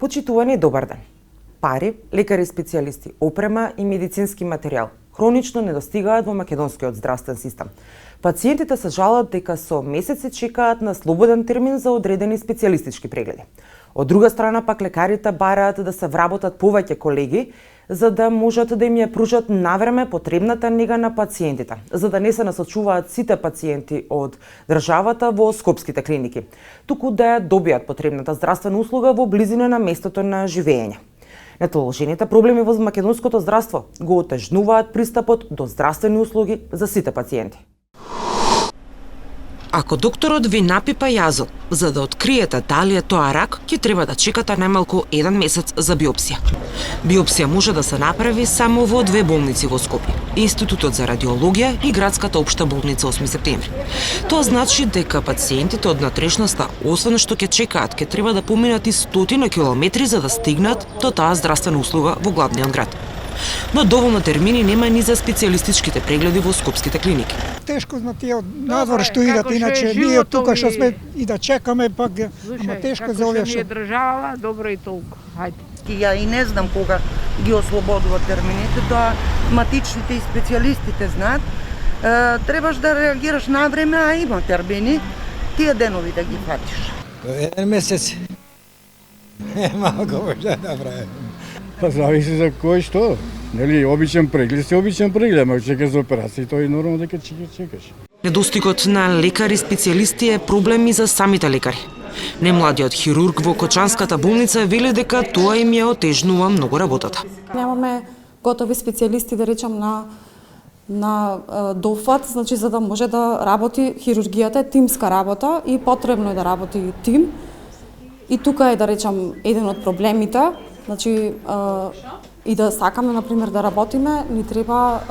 Почитувани и добар ден. Пари, лекари специјалисти, опрема и медицински материјал хронично недостигаат во македонскиот здравствен систем. Пациентите се жалат дека со месеци чекаат на слободен термин за одредени специјалистички прегледи. Од друга страна пак лекарите бараат да се вработат повеќе колеги за да можат да им ја пружат навреме потребната нега на пациентите, за да не се насочуваат сите пациенти од државата во скопските клиники, туку да ја добијат потребната здравствена услуга во близина на местото на живење. Нетоложените проблеми во македонското здравство го отежнуваат пристапот до здравствени услуги за сите пациенти. Ако докторот ви напипа јазот, за да откриете дали е тоа рак, ќе треба да чекате најмалку 1 месец за биопсија. Биопсија може да се направи само во 2 болници во Скопје: Институтот за радиологија и Градската општа болница 8 септември. Тоа значи дека пациентите од натрешноста, освен што ќе чекаат, ќе треба да поминат и стотина километри за да стигнат до таа здравствена услуга во главниот град. Но доволно термини нема ни за специјалистичките прегледи во скопските клиники. Тешко на тие од надвор што идат, иначе ние тука што сме и да чекаме, пак ама тешко за овие што. Држава, добро и толку. Хајде. Ја и не знам кога ги ослободува термините, тоа матичните и специјалистите знаат. Требаш да реагираш на време, а има термини, тие денови да ги фатиш. 1 месец. Малко може да правим. Па зависи за кој што. Нели, обичен преглед, се обичен преглед, ама чекаш за операција, тоа е нормално дека чекаш. Недостигот на лекари специјалисти е проблем и за самите лекари. Немладиот хирург во Кочанската болница вели дека тоа им ја отежнува многу работата. Немаме готови специјалисти, да речам, на дофат, значи за да може да работи хирургијата, е тимска работа и потребно е да работи тим. И тука е, да речам, еден од проблемите. Значи, и да сакаме, например, да работиме, ни треба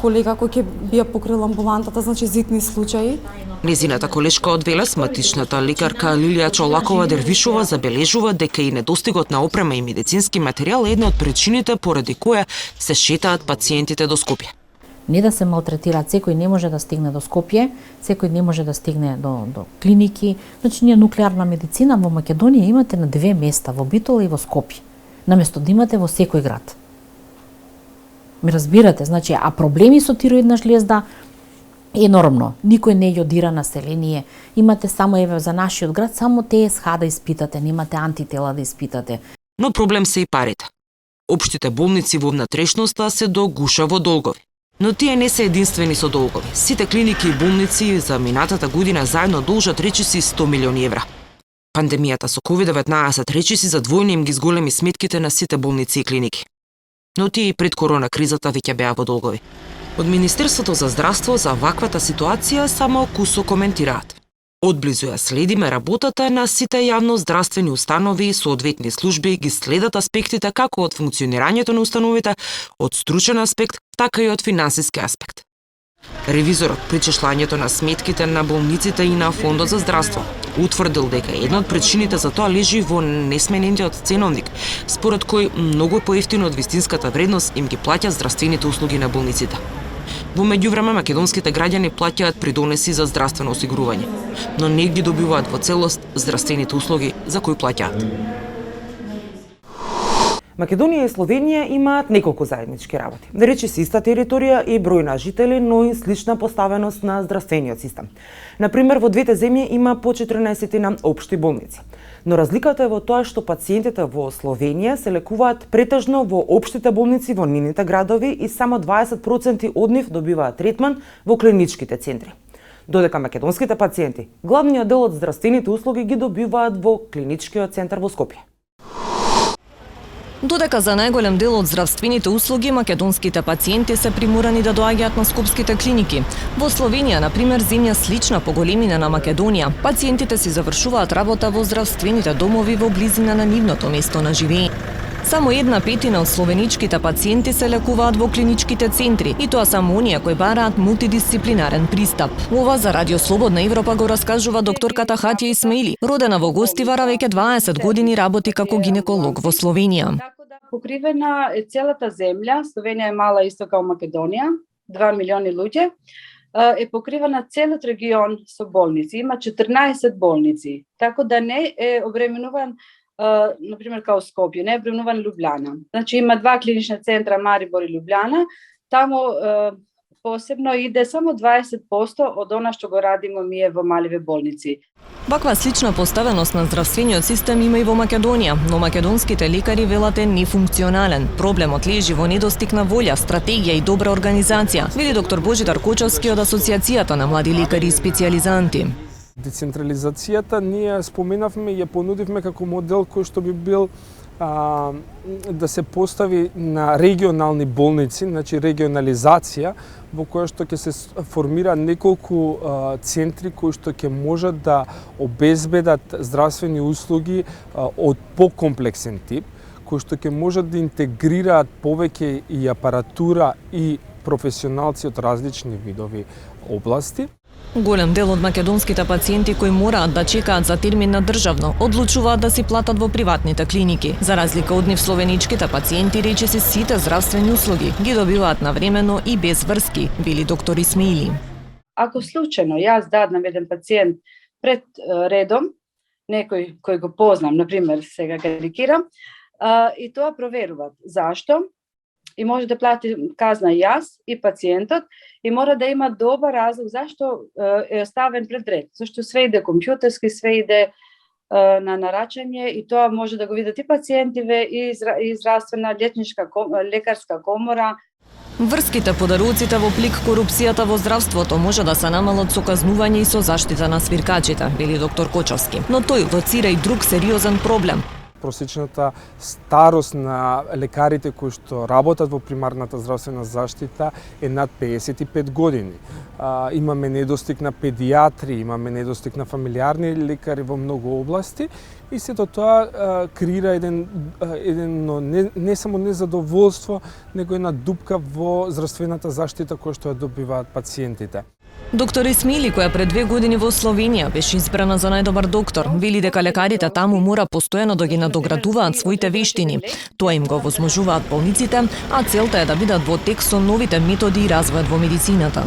колега кој ќе би ја покрил амбулантата, значи зитни случаи. Незината колешка од Велес, матичната лекарка Лилија Чолакова Дервишова, забележува дека и недостигот на опрема и медицински материјал е една од причините поради која се шетаат пациентите до Скопје. Не да се малтретираат, секој не може да стигне до Скопје, секој не може да стигне до клиники. Значи, ние нуклеарна медицина во Македонија имате на 2 места, во Битола и во Скопје, наместо да имате во секој град. Ми разбирате, значи, а проблеми со тироидна жлезда енормно. Никој не јодира население. Имате само, еве, за нашиот град, само ТСХ да испитате, немате антитела да испитате. Но проблем се и парите. Општите болници во внатрешноста се до гуша во долгови. Но тие не се единствени со долгови. Сите клиники и болници за минатата година заедно должат речиси 100 милиони евра. Пандемијата со COVID-19 речиси задвојни им ги зголеми сметките на сите болници и клиники. Но тие и пред корона кризата веќе беа во долгови. Од Министерството за здравство за ваквата ситуација само кусо коментираат. Одблизу ја следиме работата на сите јавно здравствени установи и соодветни служби, ги следат аспектите како од функционирањето на установите, од стручен аспект, така и од финансиски аспект. Ревизорот при чешлањето на сметките на болниците и на Фондот за здравство утврдил дека една од причините за тоа лежи во несменетиот ценовник, според кој многу поевтино од вистинската вредност им ги плаќаат здравствените услуги на болниците. Во меѓувреме македонските граѓани плаќаат придонеси за здравствено осигурување, но не ги добиваат во целост здравствените услуги за кои плаќаат. Македонија и Словенија имаат неколку заеднички работи. Да рече иста територија и број на жители, но и слична поставеност на здравствениот систем. Например, во двете земји има по 14 општи болници. Но разликата е во тоа што пациентите во Словенија се лекуваат претежно во општите болници во нивните градови и само 20% од нив добиваат третман во клиничките центри. Додека македонските пациенти главниот дел од здравствените услуги ги добиваат во клиничкиот центар во Скопје. Додека за најголем дел од здравствените услуги македонските пациенти се приморани да доаѓаат на скопските клиники. Во Словенија, например, земја слична по големина на Македонија, пациентите си завршуваат работа во здравствените домови во близина на нивното место на живење. Само 1/5 од словеничките пациенти се лекуваат во клиничките центри, и тоа само оние кои бараат мултидисциплинарен пристап. Ова за Радио Слободна Европа го раскажува докторката Хатија Исмаили. Родена во Гостивара, веќе 20 години работи како гинеколог во Словенија. Покривена е целата земја, Словенија е мала исто као Македонија, 2 милиони луѓе, е покривена целиот регион со болници, има 14 болници, така да не е обременуван например, као Скопје, не е бројнуван Лјубљана. Значи има два клинични центра, Марибор и Лјубљана, таму посебно иде само 20% од она што го радиме ние во маливе болници. Ваква слична поставеност на здравствениот систем има и во Македонија, но македонските лекари велат е нефункционален. Проблемот лежи во недостиг на волја, стратегија и добра организација, вели доктор Божидар Кочовски од Асоциацијата на млади лекари и специјализанти. Децентрализацијата ние споменавме и ја понудивме како модел кој што би бил да се постави на регионални болници, значи регионализација, во која што ќе се формира неколку центри кои што ќе можат да обезбедат здравствени услуги од покомплексен тип, кои што ќе можат да интегрираат повеќе и апаратура и професионалци од различни видови области. Голем дел од македонските пациенти кои мораат да чекаат за термин на државно, одлучуваат да си платат во приватните клиники. За разлика од нив, словеничките пациенти речиси сите здравствени услуги ги добиваат навремено и без врски, вели доктор Исмаили. Ако случајно јас даднам еден пациент пред редом, некој кој го познам, например, сега карикирам, и тоа проверуваат. Зашто? И може да плати казна јас и пациентот, и мора да има добар разлог зашто е оставен пред ред. Зашто све иде компјутерски, све иде на нарачање, и тоа може да го видат и пациентиве, и здравствена лекарска комора. Врските по дароците во плик корупцијата во здравството може да се намалат со казнување и со заштита на свиркачите, вели доктор Кочовски. Но тој лоцира и друг сериозен проблем. Просечната старост на лекарите кои што работат во примарната здравствена заштита е над 55 години. Имаме недостиг на педиатри, имаме недостиг на фамилиарни лекари во многу области, и сето тоа креира едно не само незадоволство, него една дупка во здравствената заштита која што ја добиваат пациентите. Доктор Исмаили, која пред 2 години во Словенија беше избрана за најдобар доктор, вели дека лекарите таму мора постојано да ги надоградуваат своите вештини. Тоа им го возможуваат болниците, а целта е да бидат во тек со новите методи и развојот во медицината.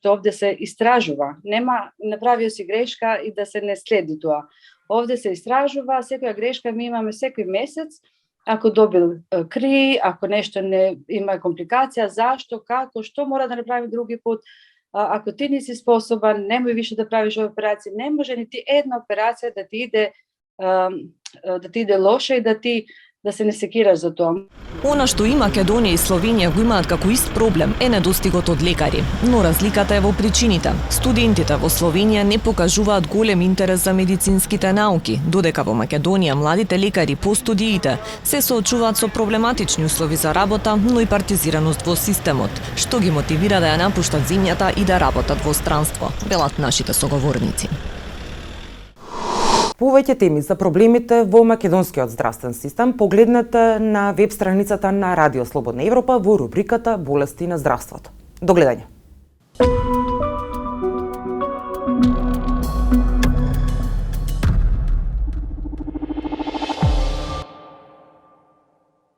Овде се истражува, нема направио си грешка и да се не следи тоа. Овде се истражува, секоја грешка ми имаме секој месец, ако добил кри, ако нешто не има компликација, зашто, како, што мора да направи други пат. Ако ти не си способен, немој више да правиш операција, не може нити една операција да ти иде лоша и да се не секираш за тоа. Она што и Македонија и Словенија го имаат како ист проблем е недостигот од лекари, но разликата е во причините. Студентите во Словенија не покажуваат голем интерес за медицинските науки, додека во Македонија младите лекари по студиите се соочуваат со проблематични услови за работа, но и партизираност во системот, што ги мотивира да ја напуштат земјата и да работат во странство, велат нашите соговорници. Повеќе теми за проблемите во македонскиот здравствен систем погледнете на веб страницата на Радио Слободна Европа во рубриката Болести на здравството. До гледање.